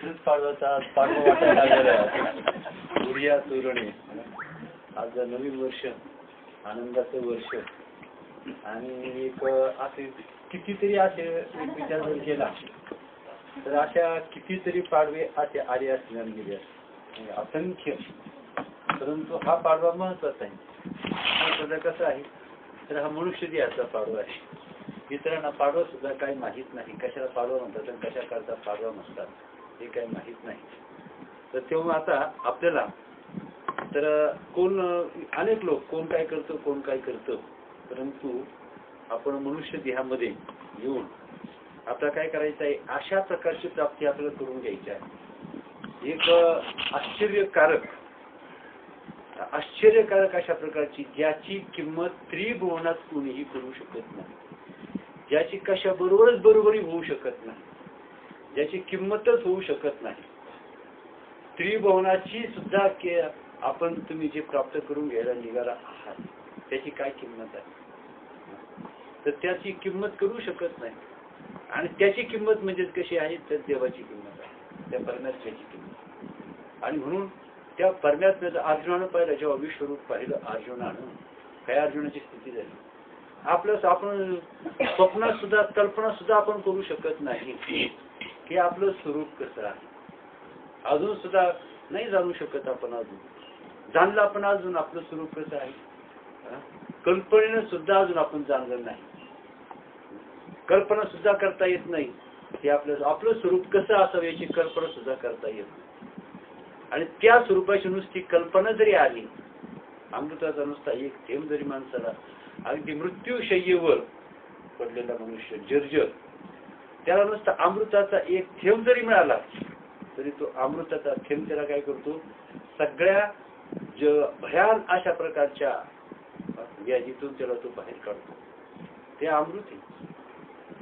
पाडवाचा पाडवा वाटायला लागलेला आहे. उर्या तोरणे, आज नवीन वर्ष, आनंदाचं वर्ष. आणि एक असे कितीतरी असे एक विचार जर केला तर अशा कितीतरी पाडवे असे आले असणार गेले असंख्य. परंतु हा पाडवा महत्वाचा आहे. कसं आहे तर हा मनुष्य दिनाचा पाडवा आहे. इतरांना पाडवा सुद्धा काही माहीत नाही. कशाला पाडवा म्हणतात आणि कशा करता पाडवा म्हणतात हे काही माहीत नाही. तर तेव्हा आता आपल्याला तर कोण अनेक लोक कोण काय करतो कोण काय करतो, परंतु आपण मनुष्य देहामध्ये येऊन आपल्याला काय करायचं आहे, अशा प्रकारची प्राप्ती आपल्याला करून घ्यायची आहे. एक आश्चर्यकारक अशा प्रकारची ज्याची किंमत त्रिभुवनात कोणीही करू शकत नाही, ज्याची कशाबरोबरच बरोबरी होऊ शकत नाही, ज्याची किंमतच होऊ शकत नाही. त्रिभुवनाची सुद्धा आपण तुम्ही जे प्राप्त करून घ्यायला निघाला आहात त्याची काय किंमत आहे, तर त्याची किंमत करू शकत नाही. आणि त्याची किंमत म्हणजे कशी आहे तर देवाची किंमत आहे, त्या परमेश्वराची किंमत. आणि म्हणून त्या परमेश्वराचं अर्जुनानं पाहिलं, जेव्हा विश्वरूप पाहिलं अर्जुनानं, काय अर्जुनाची स्थिती झाली. आपण स्वप्नात सुद्धा कल्पना सुद्धा आपण करू शकत नाही की आपलं स्वरूप कसं आहे. अजून सुद्धा नाही जाणू शकत आपण. अजून जाणलं आपण अजून आपलं स्वरूप कसं आहे. कल्पनेनं सुद्धा अजून आपण जाणलं नाही. कल्पना सुद्धा करता येत नाही की आपलं स्वरूप कसं असावं याची कल्पना सुद्धा करता येत नाही. आणि त्या स्वरूपाची नुसती कल्पना जरी आली, अमृताचा नुसता एक थेंब जरी माणसाला, अगदी मृत्यूशय्येवर पडलेला मनुष्य जर्जर, त्याला नुसता अमृताचा एक थेंब जरी मिळाला तरी तो अमृताचा थेंब त्याला काय करतो, सगळ्या भयान अशा प्रकारच्या व्याधीतून त्याला तो बाहेर काढतो. ते अमृत आहे.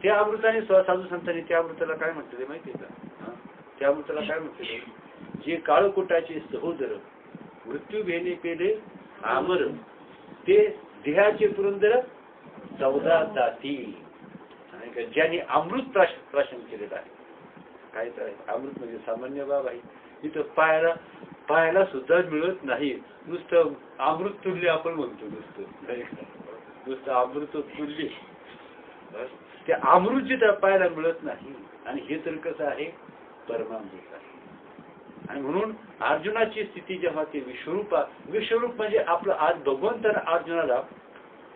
त्या अमृताने साधू संतांनी त्या अमृताला काय म्हटले माहिती आहे का? त्या अमृताला काय म्हटले, जे काळकुटाचे सहोदर मृत्यू भेने पेले आमर, ते देहाचे पुरंदर 14 दाती. ज्यांनी अमृत प्राशन केलेलं आहे. काय तर अमृत म्हणजे सामान्य बाब आहे. इथं पायाला सुद्धा मिळत नाही. नुसतं अमृत तुल्य आपण म्हणतो, नुसतं अमृत तुल्य. ते अमृत जिथं पायाला मिळत नाही. आणि हे तर कसं आहे, परमामृत आहे. आणि म्हणून अर्जुनाची स्थिती जेव्हा ते विश्वरूप म्हणजे आपलं आज भगवंतानं अर्जुनाला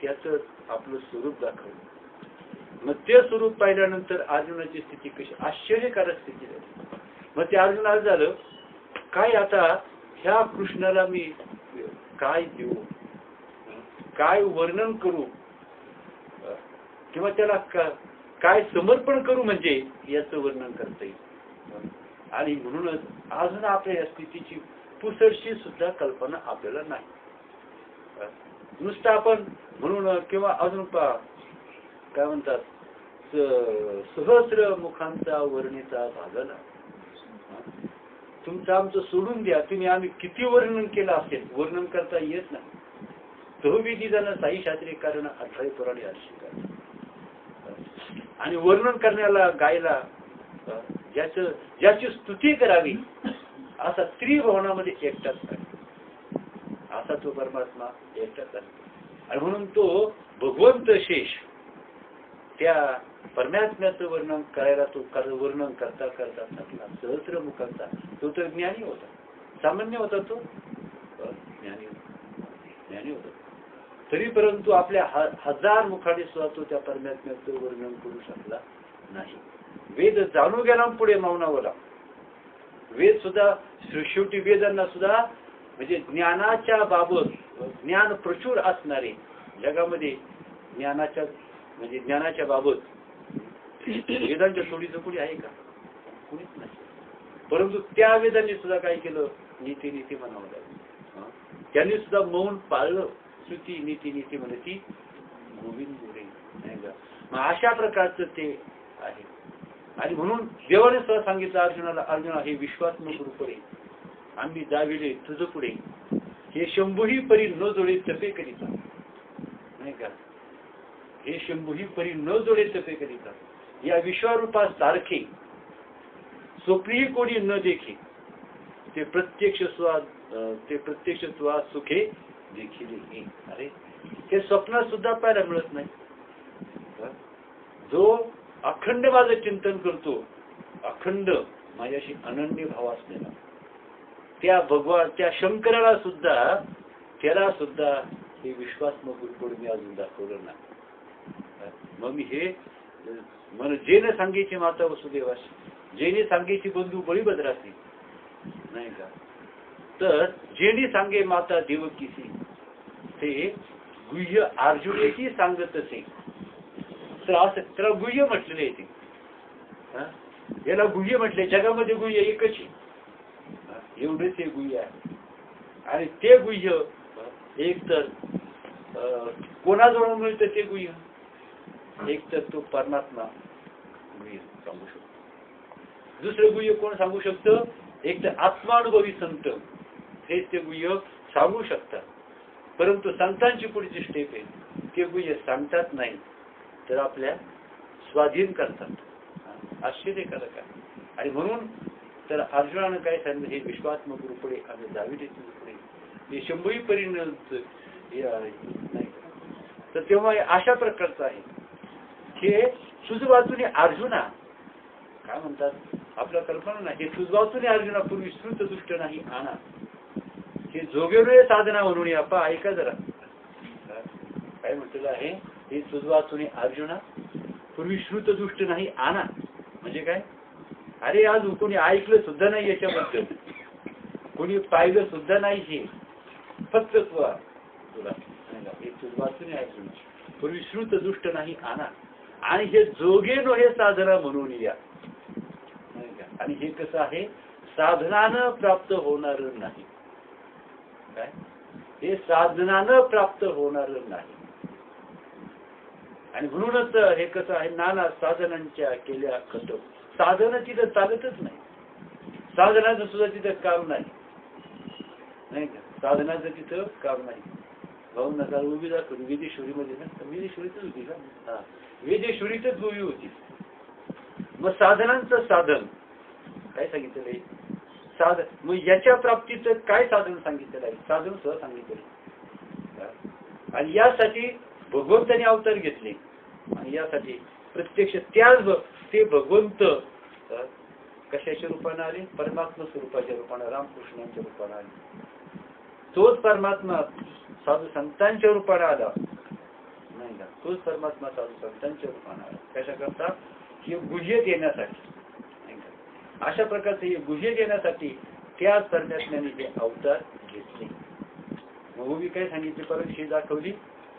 त्याचं आपलं स्वरूप दाखवलं. मग ते स्वरूप पाहिल्यानंतर अर्जुनाची स्थिती कशी आश्चर्यकारक स्थिती झाली. मग ते अर्जुनाला झालं काय, आता ह्या कृष्णाला मी काय देऊ, काय वर्णन करू, किंवा त्याला काय समर्पण करू म्हणजे याचं वर्णन करता येईल. आणि म्हणूनच अजून आपल्या या स्थितीची पुसरशी सुद्धा कल्पना आपल्याला नाही. नुसतं आपण म्हणून किंवा अजून काय म्हणतात, सहस्र मुखांचा वर्णिता भागला. तुमचं आमचं सोडून द्या, तुम्ही आम्ही किती वर्णन केलं असेल, वर्णन करता येत नाही. तहविधी जण साई शास्त्री कारण 18 पुराणे अशी. आणि वर्णन करण्याला गायला ज्याची स्तुती करावी असा त्रिभुवनामध्ये एकटाच आहे. असा तो परमात्मा एकटाच आहे. आणि म्हणून तो भगवंत शेष त्या परमात्म्याचं वर्णन करायला तो वर्णन करता करता थकला. सहस्र मुखांचा तो तर ज्ञानी होता, सामान्य होता, तो ज्ञानी होता. तरी परंतु आपल्या 1000 मुखाने सुद्धा तो त्या परमात्म्याचं वर्णन करू शकला नाही. वेद जाणू गेला पुढे मौनावला. वेद सुद्धा शेवटी वेदांना सुद्धा म्हणजे ज्ञानाच्या बाबत ज्ञान प्रचूर असणारे जगामध्ये ज्ञानाच्या बाबत वेदांच्या सोडीचं कुणी आहे का? कुणीच नाही. परंतु त्या वेदांनी सुद्धा काय केलं, नीती म्हणावं लागलं. त्यांनी सुद्धा मौन पाळलं. श्रुती नीती म्हणजे ती गोविंद गोरे नाही का. मग अशा प्रकारचं ते आहे. आणि म्हणून देवाने सुद्धा सांगितलं अर्जुनाला, अर्जुना हे विश्वात्मक रूप रे, आम्ही दाविले तुझ पुढे, हे शंभूही परी न जोडे तपे करिता नाही का. हे शंभूही परी न जोडे तपे करिता, या विश्वरूपासारखे स्वप्नही कोणी न देखी ते प्रत्यक्ष तुला सुखे देखील. अरे ते स्वप्नात सुद्धा पाहायला मिळत नाही. जो अखंड माझं चिंतन करतो, अखंड माझ्याशी अनन्य भाव असलेला, त्या भगवान त्या शंकराला सुद्धा त्याला सुद्धा हे विश्वात्मक गुरुकडून मी अजून दाखवलं नाही. मग मी हे मन जेने सांगायची माता वसुदेवाशी, जेने सांगायची बंधू बळीभद्रासी, नाही का, तर जेने सांगे माता देवकीसी, ते गुह्य अर्जुनेची सांगत असे. तर असं त्याला गुह्य म्हटलेले आहे. ते याला गुह्य म्हटले. जगामध्ये गुह्य एकच आहे, एवढेच हे गुह्य आहे. आणि ते गुह्य एक तर कोणाजवळ मिळतं ते गुह्य, एक तर तो परमात्मा गुह्य सांगू शकतो. दुसरं गुह्य कोण सांगू शकतं? एक तर आत्मानुभवी संत हेच ते गुह्य सांगू शकतात. परंतु संतांची पुढची स्टेप आहे, ते गुह्य सांगतात नाही तर आपल्या स्वाधीन करतात. आश्चर्यकारक आहे. आणि म्हणून तर अर्जुनानं काय सांगितलं, हे विश्वात्मक गुरुपुढे आम्ही जावी देतो पुढे हे 100 पर्यंत नाही. तर तेव्हा अशा प्रकारचं आहे हे तुझ वाचून अर्जुना काय म्हणतात, आपल्या कल्पना नाही, हे तुझ वाचून अर्जुना पूर्वी श्रुत दुष्ट नाही आणा, हे जोगेवे साधना म्हणून आपा. ऐका जरा काय म्हटलेलं आहे, हे तुझ वाचून अर्जुना पूर्वी श्रुत दुष्ट नाही आणा. म्हणजे काय, अरे आज कोणी ऐकलं सुद्धा नाही याच्याबद्दल, कोणी पाहिलं सुद्धा नाही, हे फक्त तुला हे तुझ वाचून अर्जुना पूर्वी श्रुत दुष्ट नाही आणा, आणि हे जोगे नो हे साधना म्हणून या. आणि हे कसं आहे, साधनानं प्राप्त होणार नाही. काय, हे साधनानं प्राप्त होणार नाही. आणि म्हणूनच हे कसं आहे, नाना साधनांच्या केल्या खत, साधन तिथं चालतच नाही. साधनाचं सुद्धा तिथं काम नाही, नाही का, साधनाचं तिथं काम नाही. भाऊ नका उभी दाखवली वेदेश्वरीमध्ये ना, वेदेश्वरीतच होती का, हा वेदेश्वरीतच उभी होती. मग साधनांचं साधन काय सांगितलेलं आहे, साधन. मग याच्या प्राप्तीचं काय साधन सांगितलेलं आहे, साधन सुद्धा सांगितलेलं आहे. आणि यासाठी भगवंताने अवतार घेतले, आणि यासाठी प्रत्यक्ष ते भगवंत कशाच्या रूपाने आले, परमात्मा स्वरूपाच्या रूपाने, रामकृष्णांच्या रूपाने आले. तोच परमात्मा साधू संतांच्या रूपाने आला, नाही का, तोच परमात्मा साधू संतांच्या रूपाने आला. कशा करता, हे गुह्य देण्यासाठी, नाही का, अशा प्रकारचे हे गुह्य देण्यासाठी त्याच परमात्म्याने हे अवतार घेतले. मग मी काय सांगितले, परीक्षा दाखवली.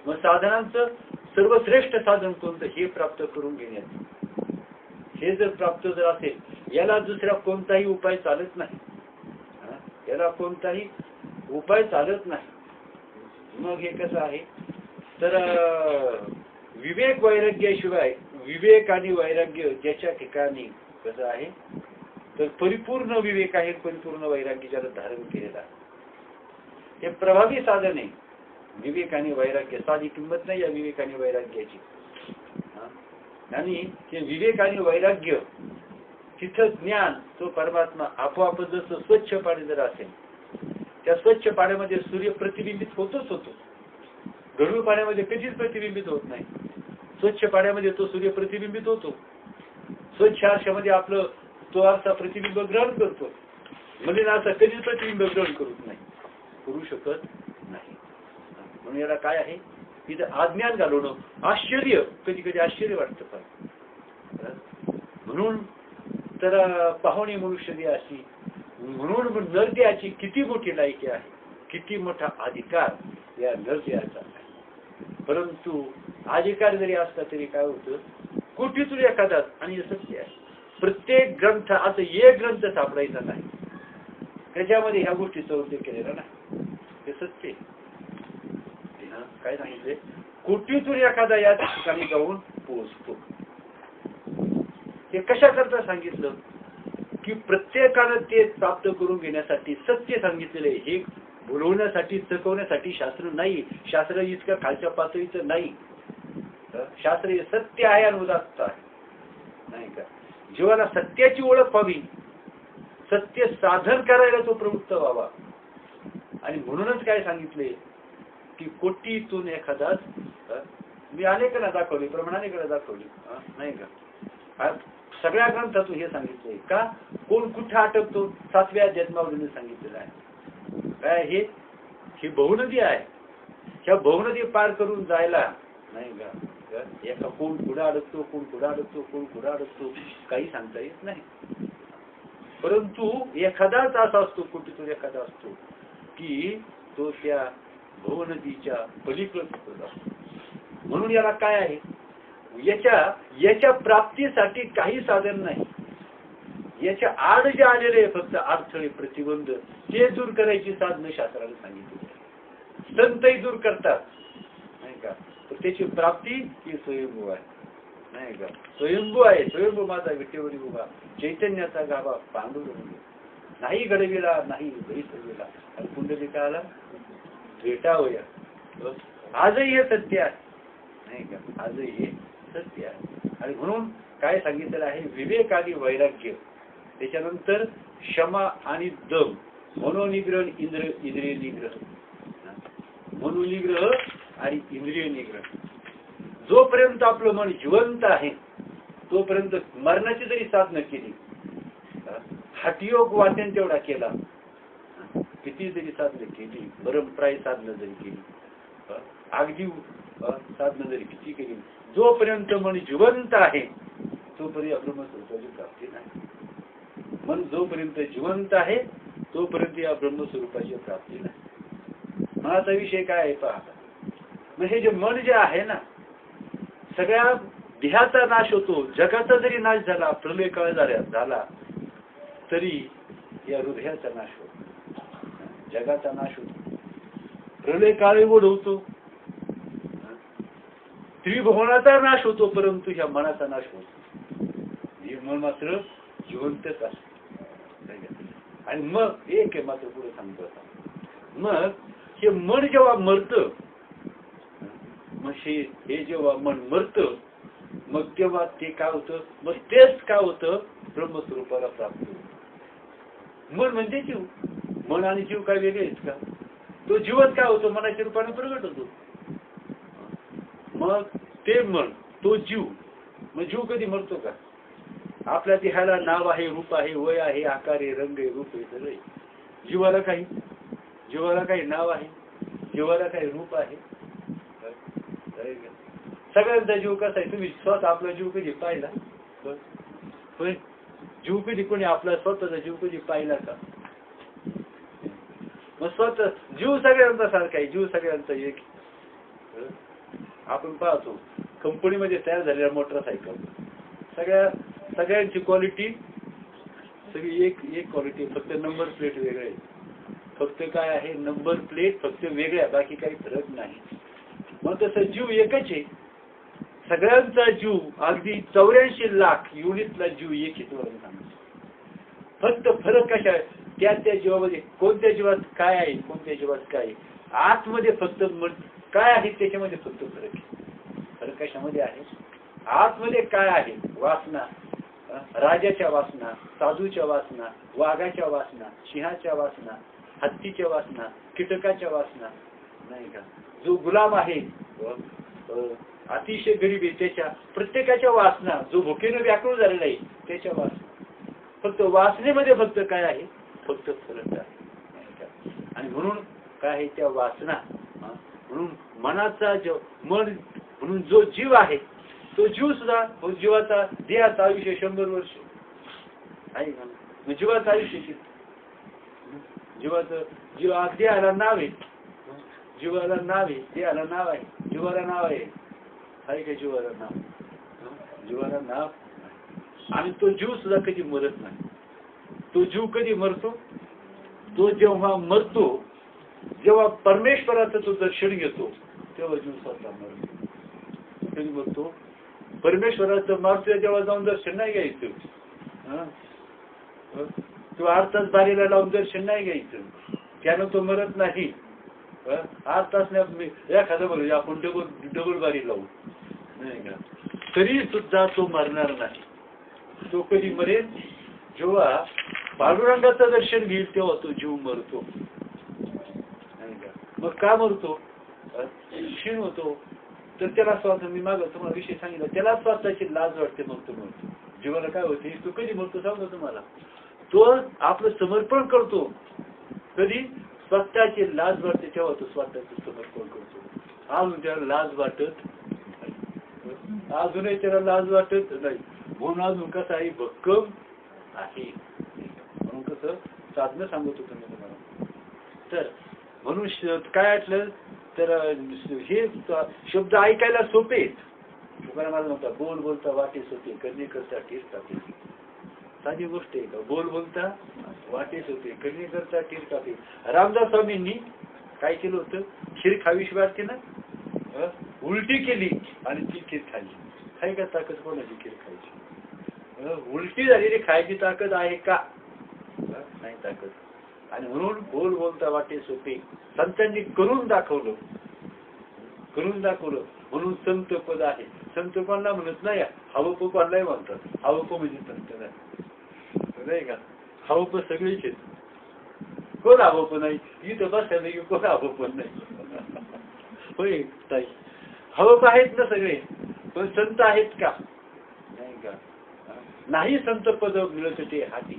मग साधनांचं सर्वश्रेष्ठ साधन कोणतं, हे प्राप्त करून घेण्यात. हे जर प्राप्त जर असेल, याला दुसरा कोणताही उपाय चालत नाही, याला कोणताही उपाय चालत नाही. मग हे कसं आहे, तर विवेक वैराग्याशिवाय, विवेक आणि वैराग्य ज्याच्या ठिकाणी कसं आहे, तर परिपूर्ण विवेक आहे, परिपूर्ण वैराग्य ज्याला धारण केलेला आहे, हे प्रभावी साधन आहे. विवेक आणि वैराग्य, साधी किंमत नाही या विवेक आणि वैराग्याची. आणि ते विवेक आणि वैराग्य, तिथं ज्ञान, तो परमात्मा आपोआप जसं स्वच्छ पाणी जर असेल, त्या स्वच्छ पाण्यामध्ये सूर्य प्रतिबिंबित होतोच होतो. गढूळ पाण्यामध्ये कधीच प्रतिबिंबित होत नाही. स्वच्छ पाण्यामध्ये तो सूर्य प्रतिबिंबित होतो. स्वच्छ आरशामध्ये आपलं तो आरसा प्रतिबिंब ग्रहण करतो. मलिन आरसा कधीच प्रतिबिंब ग्रहण करू शकत नाही. म्हणून याला काय आहे, तिथं अज्ञान घालवणं, आश्चर्य, कधी कधी आश्चर्य वाटतं. पण म्हणून तर पाहुणे मनुष्य देहाची, म्हणून नरदेहाची किती मोठी लायकी आहे, किती मोठा अधिकार या नरदेहाचा आहे. परंतु अधिकार जरी असला तरी काय होतं, कोटीतून एखादा, आणि हे सत्य आहे, प्रत्येक ग्रंथ असं एक ग्रंथ सापडायचा नाही त्याच्यामध्ये ह्या गोष्टीचा उल्लेख केलेला नाही. हे सत्य काय सांगितले, कोटीतून एखादा या ठिकाणी जाऊन पोहोचतो. हे कशा करता सांगितलं, की प्रत्येकानं ते प्राप्त करून घेण्यासाठी सत्य सांगितलेले. हे बोलवण्यासाठी, चकवण्यासाठी शास्त्र नाही. शास्त्र इतकं खालच्या पातळीचं नाही. शास्त्र हे सत्य आहे आणि उदात्त आहे, नाही का. जीवाला सत्याची ओळख व्हावी सत्य साधन करायला तो प्रवृत्त व्हावा. आणि म्हणूनच काय सांगितले की कोटीतून एखादाच, मी अनेकांना दाखवली, प्रमाणानेकडे दाखवली, नाही का, सगळ्या ग्रंथातून हे सांगितलंय का, कोण कुठे अटकतो 7व्या अध्यात्मावलीने सांगितलेलं आहे. काय हे बहुनदी आहे. ह्या बहुनदी पार करून जायला, नाही का, एका कोण पुढे अडकतो, कोण पुढे अडकतो, कोण पुढे अडकतो, काही सांगता येत नाही. परंतु एखादाच असा असतो, कोटीतून एखादा असतो की तो त्या भवनदीच्या पलीकडे जातो. म्हणून याला काय आहे, याच्या प्राप्तीसाठी काही साधन नाही. याच्या आड जे आलेले फक्त अडथळे, प्रतिबंध, ते दूर करायची साधनं शास्त्राला सांगितली. संतही दूर करतात, नाही का. तर त्याची प्राप्ती ही स्वयंभू आहे, नाही का. स्वयंभू आहे. स्वयंभू माझा विटेवरी उभा, चैतन्याचा गाभा पांडुरंग, नाही घडविला नाही बैसविला, आणि पुंडलिकाला भेटावया. आजही हे सत्य आहे, नाही का. आजही हे सत्य आहे. आणि म्हणून काय सांगितलेलं आहे, विवेक आणि वैराग्य, त्याच्यानंतर क्षमा आणि दम, मनोनिग्रह, इंद्रिय निग्रह, मनोनिग्रह आणि इंद्रिय निग्रह. जोपर्यंत आपलं मन जिवंत आहे तोपर्यंत मरणाची जरी साधना केली, हठयोग वाचन तेवढा केला, किती जरी साधना केली, परंपराई साधना जरी केली, अगदी साधना जरी किती केली, जोपर्यंत मन जिवंत आहे तोपर्यंत ब्रह्मस्वरूपाची प्राप्ती नाही. मन जोपर्यंत जिवंत आहे तोपर्यंत या ब्रह्मस्वरूपाची प्राप्ती नाही. मनाचा विषय काय आहे पहा. मग हे जे मन जे आहे ना, सगळ्या देहाचा नाश होतो, जगाचा जरी नाश झाला, प्रलय काळ झाला तरी या हृदयाचा नाश होतो, जगाचा नाश होतो, प्रलय काळ ओढवतो, त्रिभुवनाचा नाश होतो, परंतु ह्या मनाचा नाश होतो. हे मन मात्र जिवंतच असते. आणि मग एक आहे मात्र पुढे सांगतो आता, मग हे मन जेव्हा मरतं, मग हे जेव्हा मन मरतं, मग तेव्हा ते काय होतं, मग तेच काय होतं, ब्रह्मस्वरूपाला प्राप्त होतं. मन म्हणजे जीव. मन आणि जीव काय वेगळे आहेत का. तो जीवच काय होतो, मनाच्या रूपाने प्रगट होतो. मग ते मन, तो जीव, मग जीव कधी मरतो का. आपल्या देहाला नाव आहे, रूप आहे, वय आहे, आकार आहे, रंग आहे, रूप आहे, सगळे. जीवाला काही नाव आहे, जीवाला काही रूप आहे. सगळ्यांचा जीव कसा आहे, तुम्ही स्वतः आपला जीव कधी पाहिला. होय, जीव कधी कोणी आपला स्वतःचा जीव कधी पाहिला का. मग स्वतः जीव सगळ्यांचा सारखा आहे, जीव सगळ्यांचा एक. आपण पाहतो कंपनीमध्ये तयार झालेल्या मोटरसायकल, सगळ्यांची क्वालिटी सगळी एक क्वालिटी, फक्त नंबर प्लेट वेगळे. फक्त काय आहे, नंबर प्लेट फक्त वेगळ्या, बाकी काही फरक नाही. मग तसं जीव एकच आहे. सगळ्यांचा जीव अगदी 84 लाख युनिटला जीव एक येतो. फक्त फरक कशा आहे, त्या जीवामध्ये कोणत्या जीवात काय आहे, कोणत्या जीवात काय आहे, आतमध्ये फक्त काय आहे त्याच्यामध्ये फक्त फरक आहे. फरक कशामध्ये आहे, आतमध्ये काय आहे, वासना, राजाच्या वासना, साधूच्या वासना, वाघाच्या वासना, सिंहाच्या वासना, हत्तीच्या वासना, कीटकाच्या वासना, नाही का. जो गुलाम आहे, अतिशय गरीब आहे, त्याच्या प्रत्येकाच्या वासना, जो भुकेनं व्याकुळ झालेला आहे त्याच्या वासना. फक्त वासनेमध्ये फक्त काय आहे, फक्त फरक आहे. आणि म्हणून काय आहे, त्या वासना, म्हणून मनाचा मन म्हणून जो जीव आहे, तो जीव सुद्धा, जीवाचा देहाचं आयुष्य 100 वर्ष आहे. मग जीवाचं आयुष्य किती, जीव देहाला नाव आहे, जीवाला नाव आहे, देहाला नाव आहे, जीवाला नाव आहे का जीवाला नाव, जीवाला नाव. आणि तो जीव सुद्धा कधी मरत नाही. तो जीव कधी मरतो, तो जेव्हा मरतो, जेव्हा परमेश्वराचं तो दर्शन घेतो, तेव्हा जीव स्वतः मरतो. कधी मरतो, परमेश्वराचं मारतो जेव्हा जाऊन दर्शन नाही घ्यायचं, तो 8 तास बारीला लावून दर्शन नाही घ्यायचं, त्यानं तो मरत नाही. 8 तास नाही, एखादं बघू आपण डबल बारी लावू, नाही का, तरी सुद्धा तो मरणार नाही. तो कधी मरेल, जेव्हा पांडुरंगाचं दर्शन घेईल तेव्हा तो जीव मरतो. मग का मरतो? क्षीण होतो. तर त्याला स्वतः मी मागं तुम्हाला विषय सांगितला, त्याला स्वतःची लाज वाटते, मग तो मरतो. जीवाला काय होते, तो कधी मरतो सांगतो तुम्हाला, तो आपलं समर्पण करतो. कधी स्वतःची लाज वाटते तेव्हा तो स्वतःचं समर्पण करतो. अजून त्याला लाज वाटत अजूनही त्याला लाज वाटत नाही. म्हणून अजून कसं आहे, भक्कम आहे. म्हणून कसं साधनं सांगत होतो मी तुम्हाला. तर म्हणून काय वाटलं तर हे शब्द ऐकायला सोपे. तुम्हाला मला म्हणता बोल बोलता वाटे सोपे, करणे करता टीर कापे. साधी गोष्ट आहे का? बोल बोलता वाटे सोपे, करणे करता टीर कापे. रामदास स्वामींनी काय केलं होतं, खीर खावीशी वाटते ना, उलटी केली आणि ती खीर खाल्ली. आहे का ताकद कोणाची खीर खायची? उलटी झालेली खायची ताकद आहे का? नाही ताकद. आणि म्हणून बोल बोलता वाटे सोपे, संतांनी करून दाखवलं, करून दाखवलं. म्हणून संत पद आहे. संत कोणला म्हणत नाही, हवप कोणलाही म्हणतात. हवप म्हणजे संत नाही का? हवप सगळीच आहेत. कोण हवप नाही इथं बसायला की कोण हवप नाही. होय ताई, हवप आहेत ना सगळे, पण संत आहेत का? नाही का? नाही संत पद मिळत ते हाती,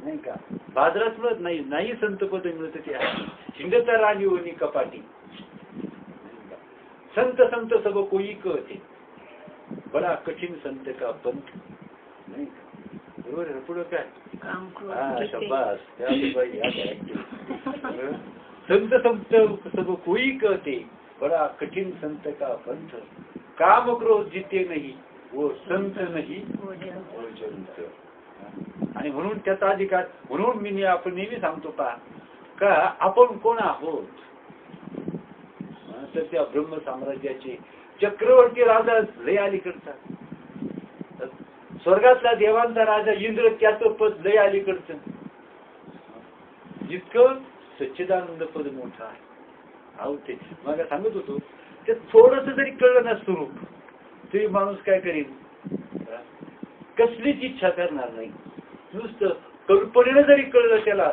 नाही का? बाजारात मिळत नाही, नाही संत पद मिळत ते हाती. हिंडता राणी ओनी कपाटी. संत संत सब कोई कहते, बडा कठीण संत का पंथ. नाही बरोबर आहे. पुढं काय? शब्बास. संत संत सब कोई कहते, बडा कठीण संत का पंथ. काम क्रोध जिते नाही, वो संत नाही वो जंत. आणि म्हणून त्याचा अधिकार. म्हणून मी आपण नेहमी सांगतो पहा का आपण कोण आहोत. तर त्या ब्रह्म साम्राज्याचे चक्रवर्ती राजा लय अलीकडचा, स्वर्गातला देवांचा राजा इंद्र त्याचं पद लय अलीकडचं. जितकं सच्चिदानंद पद मोठं आहे. अहो ते मला सांगत होतो, ते थोडस जरी कळलं ना स्वरूप, तरी माणूस काय करेल, कसलीच इच्छा करणार नाही. नुसतं कल्पनेनं जरी कळलं त्याला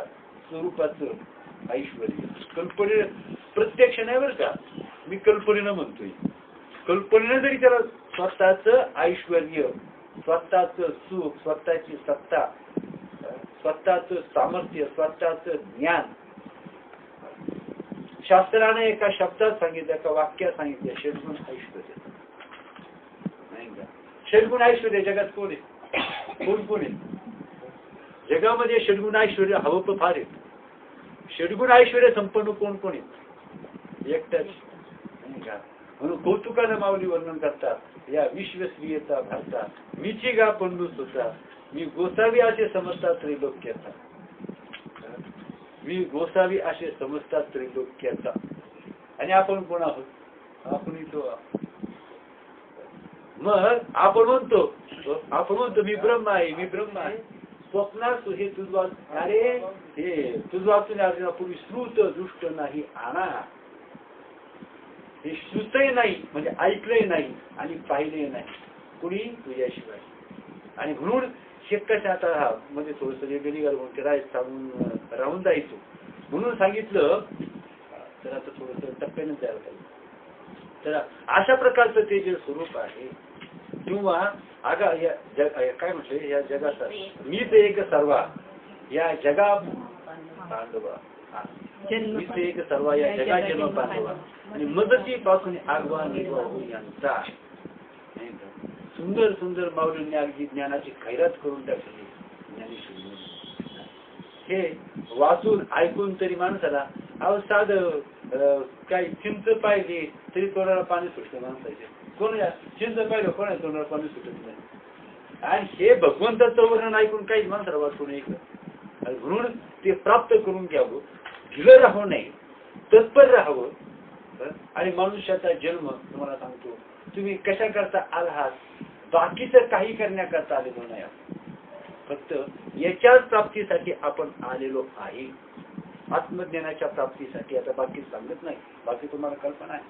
स्वरूपाचं ऐश्वर्य, कल्पने प्रत्यक्ष नाही बरं का, मी कल्पनेनं म्हणतोय. कल्पनेनं जरी त्याला स्वतःचं ऐश्वर्य, स्वतःचं सुख, स्वतःची सत्ता, स्वतःचं सामर्थ्य, स्वतःचं ज्ञान, शास्त्राने एका शब्दात सांगितलं, एका वाक्यात सांगितलं, षड्गुण ऐश्वर्य. नाही का? षड्गुण ऐश्वर्य जगात कोण आहे? कोण कोण आहे जगामध्ये? षड्गुण ऐश्वर्य हवं फार आहे. षड्गुण ऐश्वर्य संपन्न कोण कोण आहे? एकटाच. नाही का? म्हणून कौतुकानं माऊली वर्णन करतात, या विश्वश्रियता भारता मीची गा पंडूस होता, मी गोसावी असे समजतात त्रैलोक्याचा. मी गोसावी असे समजतात त्रैलोक्याचा. आणि आपण कोण आहोत? आपण इथं. मग आपण म्हणतो मी ब्रह्म आहे, मी ब्रह्म आहे. स्वप्नात हे तुझा, अरे हे तुझा पूर्वी श्रुत दृष्ट नाही आणा. हे श्रुतही नाही म्हणजे ऐकलंही नाही आणि पाहिलंही नाही कुणी तुझ्याशिवाय. आणि म्हणून शेतकऱ्याच्या आता म्हणजे थोडस वेगळी राहून जायचो म्हणून सांगितलं. तर आता थोडस टप्प्याने द्यायला पाहिजे. तर अशा प्रकारचं ते जे स्वरूप आहे, किंवा काय म्हटले, या जगाचा मी ते एक सर्वा या जगा पांडवा, मी ते एक सर्वा या जगा जन्म पांडवा आणि मदती पासून आगवा निर्वा यांचा. सुंदर सुंदर माऊलींनी अगदी ज्ञानाची खैरात करून टाकली. हे वाचून ऐकून तरी माणसाला अहो साध काही चिंच पाहिजे तरी तोंडाला पाणी सुटतं माणसाचे. कोण चिंच पाहिलं कोणा तोंडाला पाणी सुटत नाही. आणि हे भगवंताचं वर्णन ऐकून काहीच माणसाला वाचू नये. म्हणून ते प्राप्त करून घ्यावं, ढिलं राहावं नाही, तत्पर राहावं. आणि मनुष्याचा जन्म तुम्हाला सांगतो, तुम्ही कशा करता आलात, बाकीचं काही करण्याकरता आलेलो नाही. फक्त याच्याच प्राप्तीसाठी आपण आलेलो आहे, आत्मज्ञानाच्या प्राप्तीसाठी. आता बाकी सांगत नाही, बाकी तुम्हाला कल्पना आहे.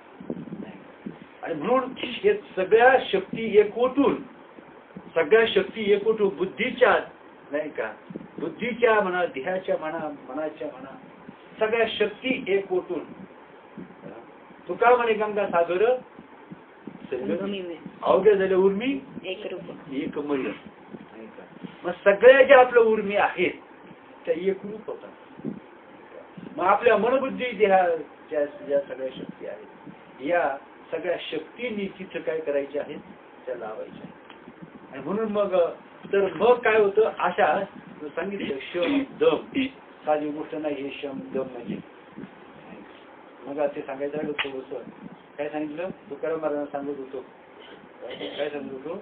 आणि म्हणून हे सगळ्या शक्ती एकवटून बुद्धीच्या, नाही का, बुद्धीच्या म्हणा, देहाच्या म्हणा, मनाच्या म्हणा, सगळ्या शक्ती एक ओटून तुका म्हणे गंगा सागर अवघ्या झाल्या उर्मी एक मय. मग सगळ्या ज्या आपल्या उर्मी आहेत त्या एकरूप होतात. मग आपल्या मनबुद्धी देहाच्या ज्या सगळ्या शक्ती आहेत या सगळ्या शक्तींनी तिथं काय करायचे आहेत त्या लावायच्या आहेत. आणि म्हणून मग काय होतं अशा सांगितलं शम दम साधी गोष्ट नाही. हे शम दम म्हणजे मग ते सांगायचं राहिलं थोडंसं. काय सांगितलं तुकाराम महाराजांना सांगत होतो. काय सांगत होतो.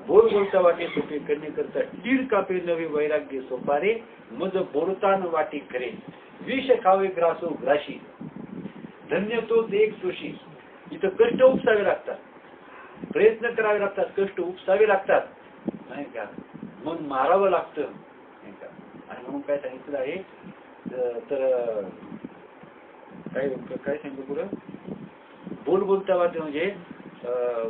बोल बोलता वाटे सोपे करणे करता तीर कापे नवे वैराग्य सोपारे मज बोलतान वाटी करे विष खावे ग्रासो ग्राशी धन्य तो एक सोशी. इथं कष्ट उपसावे लागतात, प्रयत्न करावे लागतात, कष्ट उपसावे लागतात नाही का. मग मारावं लागतं नाही का. आणि म्हणून काय सांगितलं आहे तर काय सांगितलं पुढं. बोल बोलता वाटे म्हणजे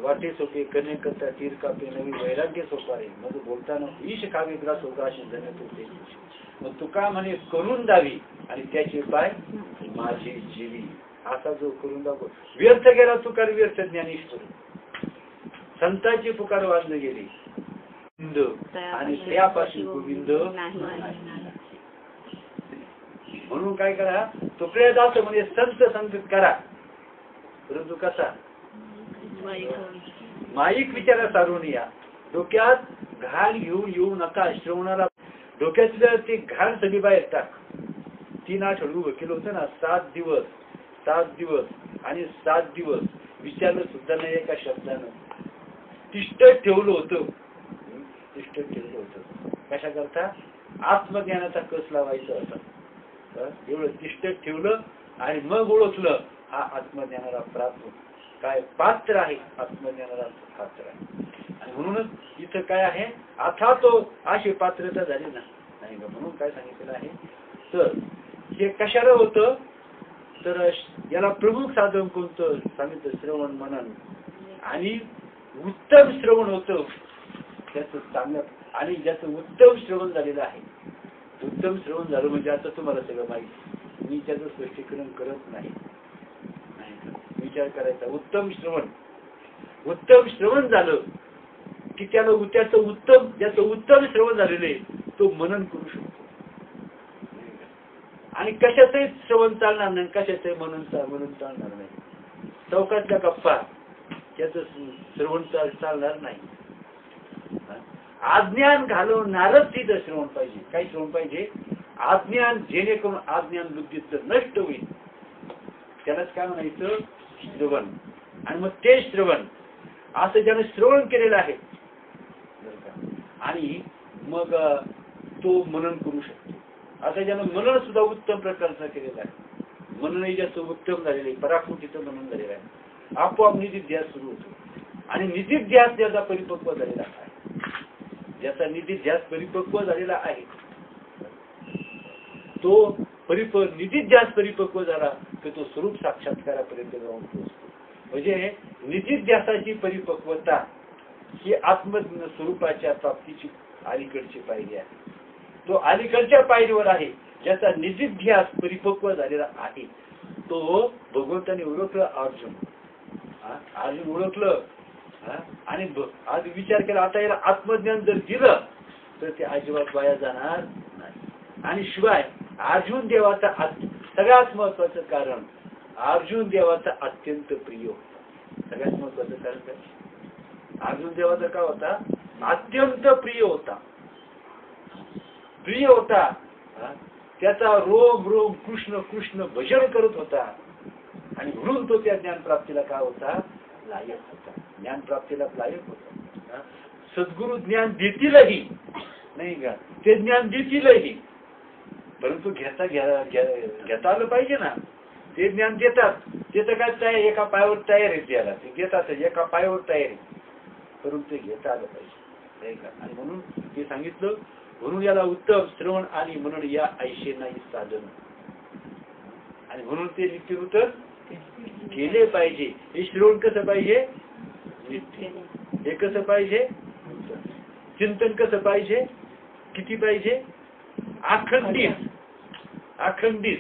वाटे सोपे करणे करता तीर कापे नवी वैराग्य सोपारे मग बोलताना विष खावे ग्रास ग्राशी धन्य तो ते. मग तुका म्हणे करून द्यावी आणि त्याचे पाय माझी जीवी. असा जो करून दाखव व्यर्थ गेला तुकार व्यर्थ ज्ञानेश्वर. संतांची पुकार वाजले गेली आणि त्यापासून गोविंद. म्हणून काय करा तुकड्या जात म्हणजे संत संगत करा. परंतु कसा माईक विचारा सारून या. डोक्यात घाण घेऊन येऊ नका. श्रवणाला डोक्यातलं ते घाण सगळी बाहेर टाक. 3 आठवडे उभं केलं होतं ना. 7 दिवस आणि 7 दिवस विचारलं सुद्धा नाही एका शब्दानं. तिष्ठत ठेवलं होतं. कशा करता आत्मज्ञानाचा कस लावायचा होता. एवढं तिष्ठत ठेवलं आणि मग ओळखलं हा आत्मज्ञानाला प्राप्त काय पात्र आहे. आत्मज्ञानाला पात्र आहे. आणि म्हणूनच इथं काय आहे आता तो अशी पात्रता झाली ना नाही का. म्हणून काय सांगितलेलं आहे तर हे कशाला होतं तर याला प्रमुख साधन कोणतं सांगितलं श्रवण मनन. आणि उत्तम श्रवण होतं त्याचं चांगलं. आणि ज्याचं उत्तम श्रवण झालेलं आहे. उत्तम श्रवण झालं म्हणजे आता तुम्हाला सगळं माहिती. मी त्याचं स्पष्टीकरण करत नाही. विचार करायचा. उत्तम श्रवण झालं की त्याचं उत्तम श्रवण झालेलं आहे तो मनन करू शकतो. आणि कशाचंही श्रवण चालणार नाही, कशाचंही मनन चालणार नाही. चौकातल्या गप्पा त्याचं श्रवण चालणार नाही. अज्ञान घालवणारच तिथं श्रवण पाहिजे. काय श्रवण पाहिजे अज्ञान. जेणेकरून अज्ञान बुद्धीचं नष्ट होईल त्यालाच काय म्हणायचं श्रवण. आणि मग ते श्रवण असं ज्यानं श्रवण केलेलं आहे आणि मग तो मनन करू शकतो. आता ज्यानं मनन सुद्धा उत्तम प्रकारचं केलेलं आहे. मननही जास्त उत्तम झालेलं आहे. पराकृतीचं मनन झालेलं आहे. आपोआप निधीत ध्यास सुरू होतो. आणि निधीत ध्यास ज्याचा परिपक्व झालेला आहे ज्याचा निधीत ध्यास परिपक्व झालेला आहे तो निधीत ध्यास परिपक्व झाला की तो स्वरूप साक्षात्कारापर्यंत जाऊन पोहोचतो. म्हणजे निधीत ध्यासाची परिपक्वता ही आत्मस्वरूपाच्या प्राप्तीची अलीकडची पायरी आहे. तो अलीकडच्या पायरीवर आहे. ज्याचा निधीत ध्यास परिपक्व झालेला आहे तो भगवंताने ओळखलं. अर्जुन ओळखलं आणि आज विचार केला आता याला आत्मज्ञान जर दिलं तर ते अजिबात वाया जाणार नाही. आणि शिवाय अर्जुन देवाचा सगळ्यात महत्वाचं कारण अर्जुन देवाचा अत्यंत प्रिय होता. सगळ्यात महत्वाचं कारण काय अर्जुन देवाचा काय होता अत्यंत प्रिय होता. त्याचा रोम रोम कृष्ण कृष्ण भजन करत होता. आणि म्हणून तो त्या ज्ञानप्राप्तीला काय होता लायक होता. ज्ञानप्राप्तीला लायक होता. सद्गुरु ज्ञान देतीलही नाही का. ते ज्ञान देतीलही परंतु घेता आलं पाहिजे ना. ते ज्ञान देतात ते तर काय एका पायावर तयार आहे. द्यायला ते घेतात एका पायावर तयार आहे परंतु ते घेता आलं पाहिजे नाही का. आणि म्हणून ते सांगितलं. म्हणून याला उत्तम श्रवण आणि म्हणून या ऐशे नाही साधन. आणि म्हणून ते नित्यनूतन केले पाहिजे. हे श्रवण कसं पाहिजे नित्य. हे कसं पाहिजे चिंतन कसं पाहिजे किती पाहिजे? अखंडित अखंडित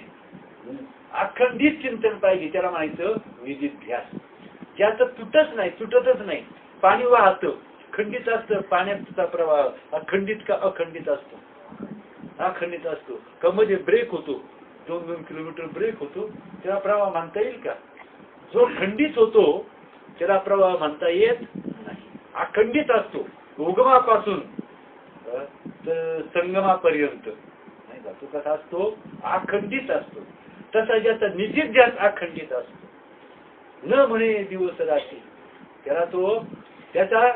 अखंडित चिंतन पाहिजे. त्याला म्हणायचं निधिध्यास. ज्याचं तुटतच नाही. पाणी वाहतं, खंडित असतं. पाण्याचा प्रवाह अखंडित का अखंडित असतो? अखंडित असतो. का मध्ये ब्रेक होतो, 2-2 किलोमीटर ब्रेक होतो, त्याला प्रवाह म्हणता येईल का? जो खंडित होतो त्याला प्रवाह म्हणता येत नाही. अखंडित असतो, उगमापासून तर संगमापर्यंत नाही का? तो कसा असतो? अखंडित असतो. तसा ज्याचा निधिध्यास अखंडित असतो, न म्हणे दिवस रात्री, त्याला तो त्याचा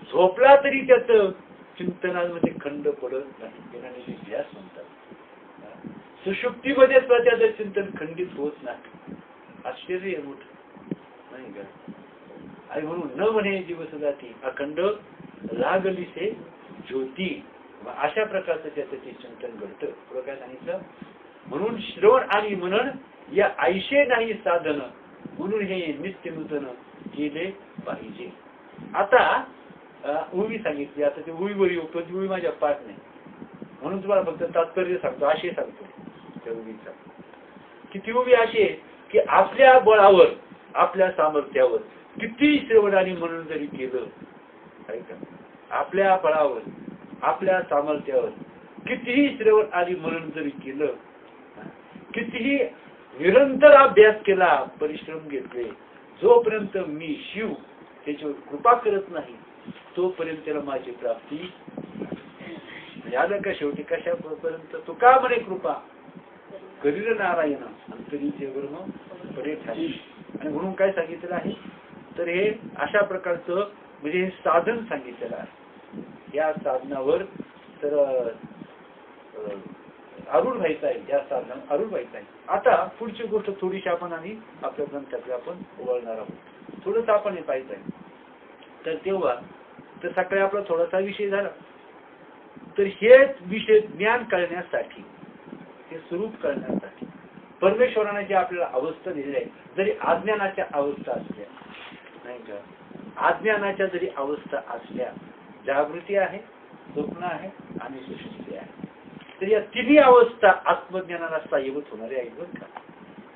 झोपला तरी त्याचं चिंतनामध्ये खंड पडत नाही. त्याला निधिध्यास म्हणतात. सुषुप्तीमध्ये त्याचं चिंतन खंडित होत नाही. आश्चर्य आहे मोठं नाही का? आणि म्हणून न म्हणे दिवस जाती अखंड लागलीसे ज्योती. अशा प्रकारचं त्याचं ते चिंतन घडतं. पुढं काय सांगितलं? म्हणून श्रवण आणि मनन या आयशे नाही साधन, म्हणून हे नित्य नूतन केले पाहिजे. आता उवी सांगितली. आता ते उवीवर येऊ, पण उवी माझ्या पाठ नाही, म्हणून तुम्हाला फक्त तात्पर्य सांगतो. असे सांगतो त्या उवीचा की ती उवी अशी आहे की आपल्या बळावर, आपल्या सामर्थ्यावर किती श्रवण आणि मनन जरी केलं, आपल्या बळावर, आपल्या सामर्थ्यावर कितीही श्रवण आणि मनन जरी केलं, कितीही निरंतर अभ्यास केला, परिश्रम घेतले, जोपर्यंत मी शिव त्याच्यावर कृपा करत नाही तोपर्यंत त्याला माझी प्राप्ती झालं का? शेवटी कशापर्यंत? तो का म्हणे कृपा करील नारायण अंतरीचे वर्म बरे ठाई. आणि म्हणून काय सांगितलेलं आहे? तर हे अशा प्रकारचं म्हणजे हे साधन सांगितलेलं आहे. या साधनावर तर आरूढ व्हायचं आहे. या साधनावर आरूढ व्हायचं आहे. आता पुढची गोष्ट थोडीशी आपण आणि आपल्या ग्रंथाकडे आपण वळणार आहोत. थोडंस आपण हे पाहायचं आहे. तर तेव्हा तर सकाळी आपला थोडासा विषय झाला. तर हेच विषय ज्ञान करण्यासाठी, हे स्वरूप करण्यासाठी परमेश्वराने जे आपल्याला अवस्था दिलेल्या आहे, जरी अज्ञानाच्या अवस्था असल्या नाही का, अज्ञानाच्या जरी अवस्था असल्या, जागृती आहे, स्वप्न आहे आणि सुषुप्ती आहे, तर या तिन्ही अवस्था आत्मज्ञानाला साह्यभूत होणारे आहेत बरं का.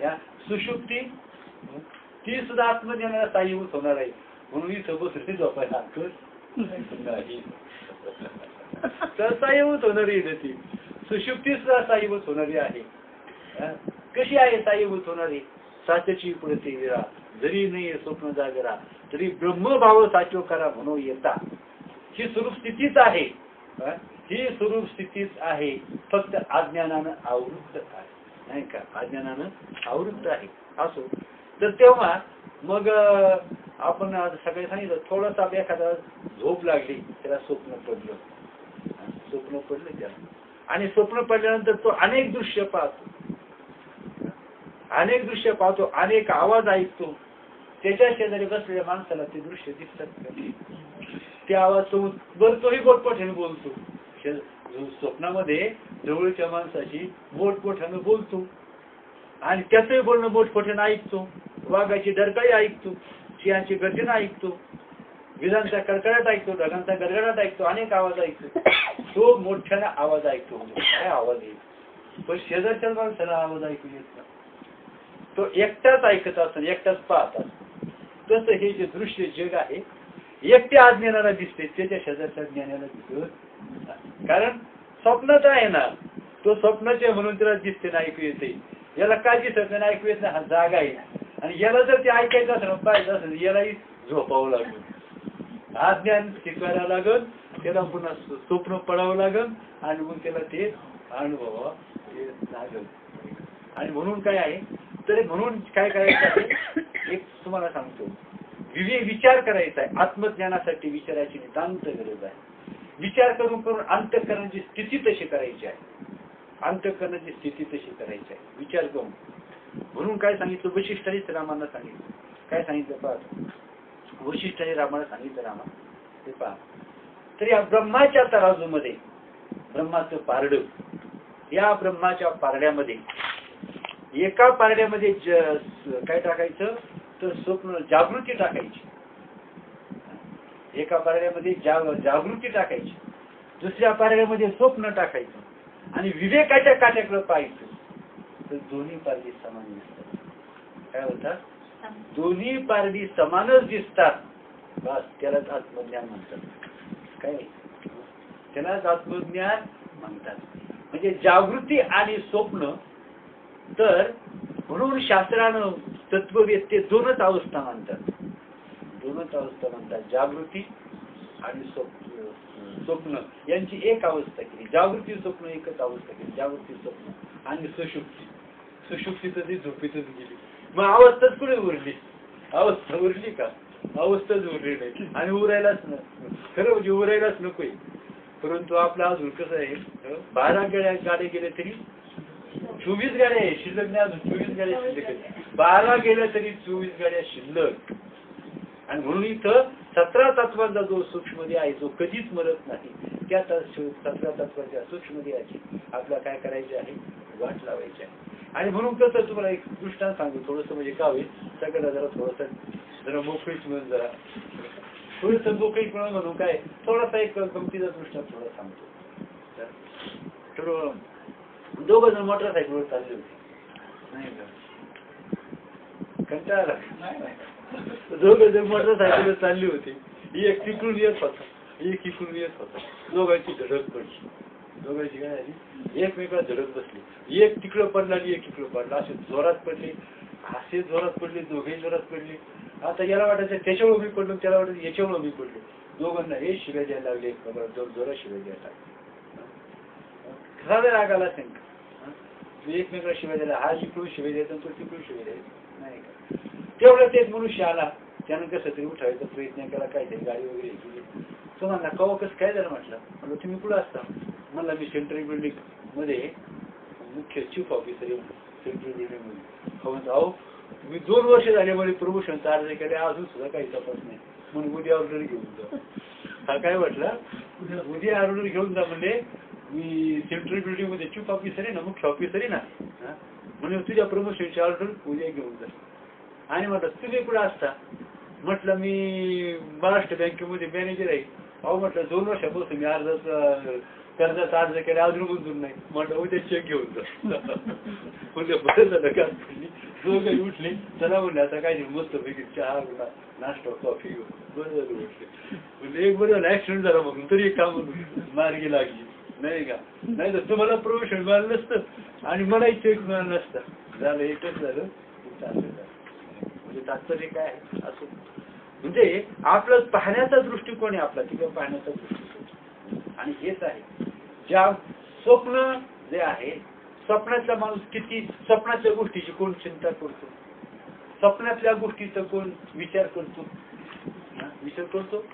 या सुषुप्ती ती सुद्धा आत्मज्ञानाला साह्यभूत होणार आहे. म्हणून ही सोबत झोपायला नाही तर साह्यभूत होणारी ती सुषुप्ती सुद्धा साह्यभूत होणारी आहे. कशी आहे साह्यभूत होणारी? साचची पुढे विरा जरी नाही स्वप्न जागरा, तरी ब्रह्मभाव साचो करा म्हणून येता. ही स्वरूप स्थितीच आहे. ही स्वरूप स्थितीच आहे, फक्त अज्ञानानं आवृत्त आहे नाही का? अज्ञानानं आवृत्त आहे. असो तर तेव्हा मग आपण सगळे सांगितलं थोडासा एखादा झोप लागली, त्याला स्वप्न पडलं, स्वप्न पडलं त्याला, आणि स्वप्न पडल्यानंतर तो अनेक दृश्य पाहतो, अनेक दृश्य पाहतो, अनेक आवाज ऐकतो. त्याच्या शेजारी बसलेल्या माणसाला ते दृश्य दिसतात. ते आवाज तो बरं तोही मोठमोठ्याने बोलतो. स्वप्नामध्ये जवळच्या माणसाशी मोठमोठ्यानं बोलतो आणि त्याचंही बोलणं मोठमोठ्यानं ऐकतो. वाघाची डरकाळी ऐकतो, सिंहाची गर्जना ऐकतो, विजांचा कडकडाट ऐकतो, ढगांचा गडगडाट ऐकतो, अनेक आवाज ऐकतो. तो मोठ्याने आवाज ऐकतो. काय आवाज येईल? पण शेजारच्या माणसाला आवाज ऐकू येत नाही. तो एकटाच ऐकत असतो, एकटाच पाहत असतो. तसं हे जे दृश्य जग आहे एकट्या अज्ञानाला दिसते, त्याच्या शेजारच्या ज्ञानाला दिसत. कारण स्वप्नच आहे ना, तो स्वप्नाचे म्हणून त्याला दिसते ना ऐकू येते. याला काय दिसत नाही, ऐकू येत नाही, हा जागा आहे. आणि याला जर ते ऐकायचं असेल, पाहायचं असेल, यालाही झोपावं लागेल, अज्ञान शिकवायला लागल, त्याला पुन्हा स्वप्न पडावं लागल आणि मग त्याला ते अनुभवावं लागल. आणि म्हणून काय आहे तर म्हणून काय करायचं आहे, एक तुम्हाला सांगतो, विचार करायचा आहे. आत्मज्ञानासाठी विचाराची नितांत गरज आहे. विचार करून करून अंतःकरणाची स्थिती तशी करायची आहे. अंतःकरणाची स्थिती तशी करायची आहे विचार करून. म्हणून काय सांगितलं वशिष्ठाने रामाला सांगितलं. काय सांगितलं पहा, वशिष्ठाने रामाला सांगितलं, रामा ते पहा, तर या ब्रह्माच्या तराजूमध्ये ब्रह्माचं पारड, या ब्रह्माच्या पारड्यामध्ये एका पारड्यामध्ये काय टाकायचं तर स्वप्न जागृती टाकायची. एका पारड्यामध्ये जागृती टाकायची, दुसऱ्या पारड्यामध्ये स्वप्न टाकायचं आणि विवेकाच्या काट्याकडे पाहायचं तर दोन्ही पारडी समान दिसतात. काय होतात? दोन्ही पारडी समानच दिसतात. बस त्यालाच आत्मज्ञान म्हणतात. काय त्यालाच आत्मज्ञान म्हणतात. म्हणजे जागृती आणि स्वप्न. तर म्हणून शास्त्रानं तत्ववेत्ते दोनच अवस्था मानतात. दोनच अवस्था म्हणतात, जागृती आणि स्वप्न यांची एक अवस्था केली. जागृती स्वप्न एकच अवस्था केली. जागृती स्वप्न आणि सुषुप्ती. सुषुप्ती तर ती झोपेतच गेली. मग अवस्थाच कुठे उरली? अवस्था उरली का? अवस्थाच उरली नाही. आणि उरायलाच खरं म्हणजे उरायलाच नकोय. परंतु आपला अजून कसं आहे, 12 गाड्या गेले तरी 24 गाड्या आहे शिल्लक. नाही अजून 24 गाड्या शिल्लक आहे. 12 गेल्या तरी 24 गाड्या शिल्लक. आणि म्हणून इथं 17 तत्वांचा जो सूक्ष्मदेह आहे जो कधीच मरत नाही, त्या 17 तत्वाच्या सूक्ष्मदेहाची आपल्याला काय करायचे आहे? वाट लावायची आहे. आणि म्हणून कसं तुम्हाला एक दृष्टांत सांगू थोडस, म्हणजे काय होईल सगळ्याला जरा मोकळीच म्हणून जरा थोडस मोकळी म्हणून काय थोडासा एक गमतीचा दृष्टांत थोडा सांगतो. तर दोघं जण मोटरसायकलवर चालले होते. नाही का? कंटाळा दोघं जण मोटरसायकलवर चालली होती. एक तिकडून येत होता, एक इकडून येत होता. दोघांची धडक पडली. दोघांची काय झाली? एकमेकाला धडक बसली. एक तिकडं पडला आणि एक इकडं पडला. असे जोरात पडले, असे जोरात पडले, दोघे जोरात पडले. आता याला वाटायचं त्याच्यावर मी पडलो, त्याला वाटायचं याच्यावर मी पडलो. दोघांना हे शिव्या द्यायला लागले, जोरात शिव्या द्यायला लागले. साधा राग आला असेल का? एकमेकाला शिव्या द्यायला, हा इकडून शिव्या द्यायचा, तो तिकडून शिव्या द्यायचा. नाही का? तेवढं तेच मनुष्य आला. त्यानं कसं तरी उठायचा प्रयत्न केला, काहीतरी गाडी वगैरे केली. तो म्हणला कवा कसं काय झालं? म्हटलं तुम्ही कुठं असता? म्हणला मी सेंट्रल बिल्डिंग मध्ये मुख्य चीफ ऑफिसर आहे. सेंट्रल बिल्डिंग मध्ये. अहो मी 2 वर्ष झाले मला प्रमोशनचा अर्ज केले, अजून सुद्धा काही तपास नाही. म्हणून उद्या ऑर्डर घेऊन जा. हा काय म्हटलं? उद्या ऑर्डर घेऊन जा. म्हणजे मी सेंट्रल बिल्डिंग मध्ये चीफ ऑफिसर आहे ना, मुख्य ऑफिसर आहे ना, म्हणजे तुझ्या प्रमोशनची ऑर्डर उद्या घेऊन जा. आणि म्हटलं तुम्ही कुठे असता? म्हटलं मी महाराष्ट्र बँकेमध्ये मॅनेजर आहे. अहो म्हटलं 2 वर्षापासून मी कर्जाचा अर्ज केला, अजून मंजूर नाही. म्हटलं उद्या चेक घेऊन जा. उद्या बरं झालं का? दोघे उठले, चला म्हणले आता काय मस्त पैकी चहा नाश्ता कॉफी घेऊन बरं झालं उठले. म्हणजे एक बरं झालं ऍक्सिडेंट झाला म्हणून तरी एक काम मार्गी लागली. नाही का? नाही तर तुम्हाला प्रमोशन मिळालं नसतं आणि मलाही चेक मिळालं नसतं. झालं एकच झालं. म्हणजे तात्पर्य काय आहे असं, म्हणजे आपलं पाहण्याचा दृष्टिकोन आहे आपला, तिकडे पाहण्याचा दृष्टिकोन. आणि हेच आहे ज्या स्वप्न जे आहे, स्वप्नातला माणूस किती स्वप्नातल्या गोष्टीची कोण चिंता करतो? स्वप्नातल्या गोष्टीचा कोण विचार करतो? विचार करतो.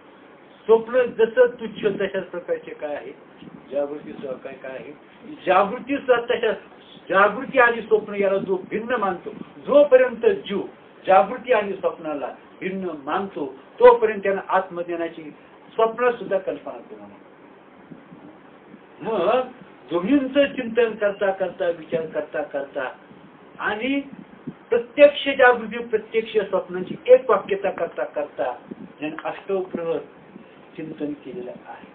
स्वप्न जसं तुच्छ तशाच प्रकारचे काय आहे, जागृती काय काय आहे, जागृती तशाच. जागृती आणि स्वप्न याला जो भिन्न मानतो, जोपर्यंत जीव जागृती आणि स्वप्नाला भिन्न मानतो तोपर्यंत त्यानं आत्मज्ञानाची स्वप्न सुद्धा कल्पना करू नये. मग दोन्हींचं चिंतन करता करता, विचार करता करता आणि प्रत्यक्ष जागृती प्रत्यक्ष स्वप्नांची एक वाक्यता करता करता ज्याने अष्टप्रहर चिंतन केलेलं आहे,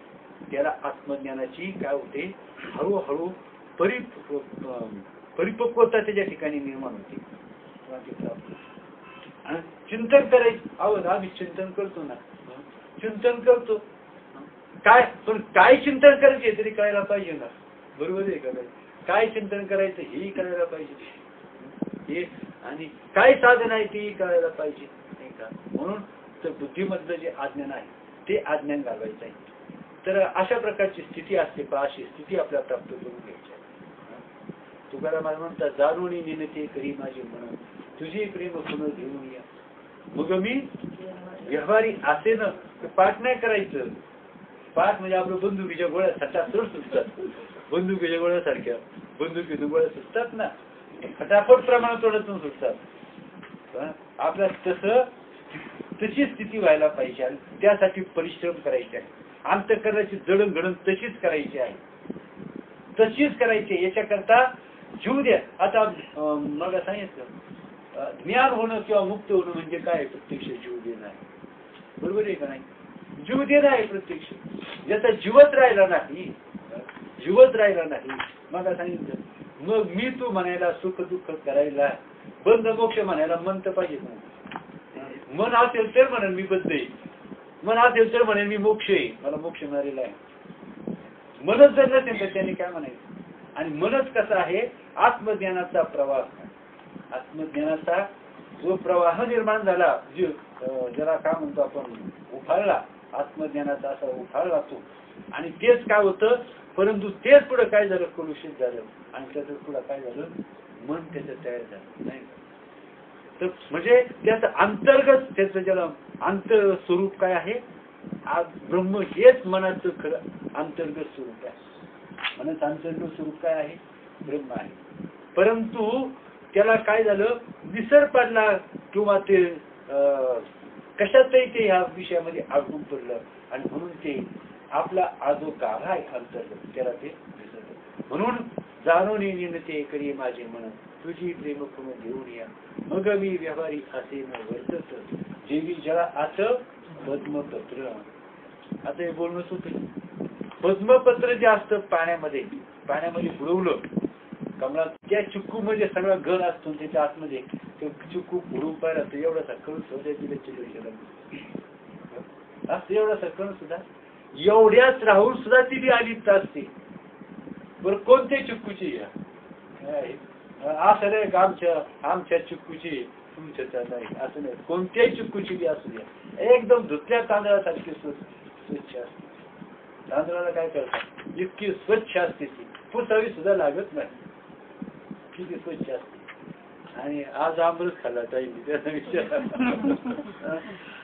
त्याला आत्मज्ञानाची काय होते, हळूहळू परिपक्वता त्याच्या ठिकाणी निर्माण होते. चिंतन करायचं. आम्ही चिंतन करतो ना, चिंतन करतो काय, पण काय चिंतन करायचे तरी करायला पाहिजे ना. बरोबर आहे का? काय चिंतन करायचं हेही करायला पाहिजे, हे आणि काय साधन आहे तेही करायला पाहिजे, नाही का? म्हणून तर बुद्धिमधलं जे अज्ञान आहे ते अज्ञान घालवायचं आहे. तर अशा प्रकारची स्थिती असते पहा, अशी स्थिती आपल्याला प्राप्त करून घ्यायची आहे. तुकाराम म्हणतात, जाणून नेते करी माझे म्हणून तुझे प्रेम पुन्हा घेऊन या. मग मी व्यवहारी असे ना पाठ नाही करायचं. पाठ म्हणजे आपलं बंदुकीच्या गोळ्या सटासट सुटतात, बंदुकीच्या गोळ्यासारख्या बंदुकीच्या गोळ्या सुटतात ना, फटाफट प्रमाणात तोडतून सुटतात. आपल्या तशी स्थिती व्हायला पाहिजे आणि त्यासाठी परिश्रम करायचे आहे. अंतःकरणाची जडणघडण तशीच करायची आहे, तशीच करायची. याच्याकरता जीव द्या. आता मग सांगितलं ज्ञान होणं किंवा मुक्त होणं म्हणजे काय? प्रत्यक्ष जीव देणं आहे. बरोबर आहे का नाही? जीव देणं आहे प्रत्यक्ष. ज्याचा जीवच राहिला नाही, जीवच राहिला नाही, मला सांगितलं मग मी तू म्हणायला, सुख दुःख करायला, बंद मोक्ष म्हणायला मन तर पाहिजे ना. मन असेल तर म्हणेन मी बद्ध आहे, मन असेल तर म्हणेन मी मोक्ष आहे, मला मोक्ष मिळालेला आहे. मनच जर नसेल तर त्याने काय म्हणायचं. आणि मनच कसा आहे, आत्मज्ञानाचा प्रवाह. आत्मज्ञानाचा जो प्रवाह निर्माण झाला, ज्याला काय म्हणतो आपण उफाळला, आत्मज्ञानाचा असा उफाळला तो. आणि तेच काय होतं, परंतु तेच पुढे काय झालं, कलुषित झालं. आणि त्याचं पुढे काय झालं, मन त्याचं तयार झालं नाही. तर म्हणजे त्याचं अंतर्गत, त्याचं ज्याला अंतर स्वरूप काय आहे, आज ब्रह्म हेच मनाचं खरं अंतर्गत स्वरूप आहे. मनाचं अंतर्गत स्वरूप काय आहे, ब्रह्म आहे. परंतु त्याला काय झालं, विसर पडला किंवा ते कशातही ते ह्या विषयामध्ये अडकून पडलं. आणि म्हणून ते आपला आजो गाभा आहे अंतर्गत, त्याला ते विसरलं. म्हणून जाणून येणे ते करी माझे मन, तुझी प्रेम करून घेऊन या, मग मी व्यवहारी असे न वर्तत, जेवी जरा आत पद्मपत्र. आता हे बोलणं सुटलं. पद्मपत्र जे असतं पाण्यामध्ये बुडवलं, कमळात त्या चिक्कू मध्ये सगळा घर असतो, त्याच्या आतमध्ये ते चिक्कू बुडवून पाहिला तर एवढासा कण सुद्धा तिला असं एवढासा कण सुद्धा, एवढ्याच राहून सुद्धा ती आलीच असते. बरं कोणत्या चिक्कूची असं नाही, आमच्या चिक्कूची तुमच्या नाही असं नाही, कोणत्याही चिक्कूची बी असू द्या, एकदम धुतल्या तांदळासारखी स्वच्छ असते. तांदळाला काय करतात, इतकी स्वच्छ असते ती, पुसावी सुद्धा लागत नाही, किती स्वच्छ असते. आणि आज आंबरच खाल्ला ताईंनी, त्याचा विचार.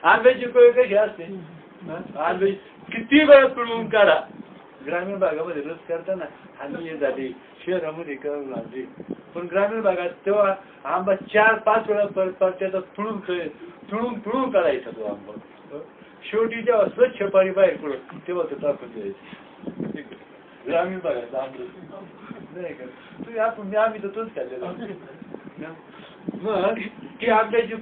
आंब्याची कोय कशी असते, आंबे किती वेळा पिळून काढा. ग्रामीण भागामध्ये रस करताना आणि हे झाले, शहरामध्ये करू लागले. पण ग्रामीण भागात तेव्हा आंबा 4-5 वेळा त्याचा तुळून काढायचा तो आंबा. शेवटी जेव्हा स्वच्छ पाणी बाहेर पडत तेव्हा तो टाकून द्यायचं. ग्रामीण भागात आंबा नाही का, तुम्ही आम्ही तर तोच खाल्लेला. मग ती आंब्याची